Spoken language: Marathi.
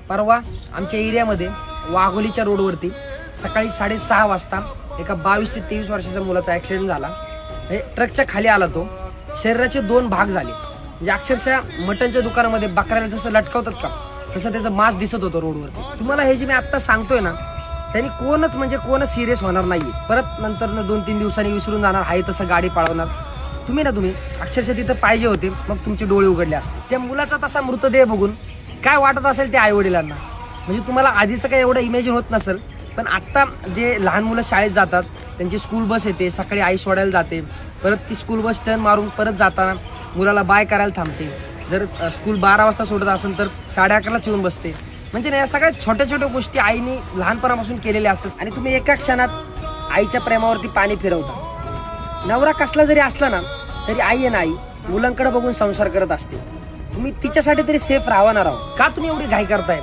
परवा आमच्या एरियामध्ये वाघोलीच्या रोडवरती सकाळी 6:30 वाजता एका 22 ते 23 वर्षाच्या मुलाचा ऍक्सिडेंट झाला. ट्रकच्या खाली आला तो. शरीराचे 2 भाग झाले. म्हणजे अक्षरशः मटनच्या दुकानामध्ये बकऱ्याला जसं लटकवतात का तसं त्याचं मांस दिसत होतं रोडवरती. तुम्हाला हे जे मी आता सांगतोय ना त्यांनी कोणच सिरियस होणार नाहीये. परत नंतर 2-3 दिवसांनी विसरून जाणार, आहे तसं गाडी पळवणार. तुम्ही अक्षरशः तिथं पाहिजे होते, मग तुमचे डोळे उघडले असते. त्या मुलाचा तसा मृतदेह बघून काय वाटत असेल त्या आई वडिलांना. म्हणजे तुम्हाला आधीचं काही एवढं इमॅजिन होत नसेल, पण आता जे लहान मुलं शाळेत जातात त्यांची स्कूल बस येते, सकाळी आई सोडायला जाते, परत ती स्कूल बस टर्न मारून परत जाताना मुलाला बाय करायला थांबते. जर स्कूल 12 वाजता सोडत असेल तर 11:30लाच येऊन बसते. म्हणजे या सगळ्या छोट्या छोट्या गोष्टी आईने लहानपणापासून केलेल्या असतात आणि तुम्ही एका क्षणात आईच्या प्रेमावरती पाणी फिरवता. नवरा कसला जरी असला ना तरी आई आहे ना, आई मुलांकडे बघून संसार करत असते. तुम्ही तिच्यासाठी तरी सेफ राहणार आहोत का? तुम्ही एवढी घाई करताय?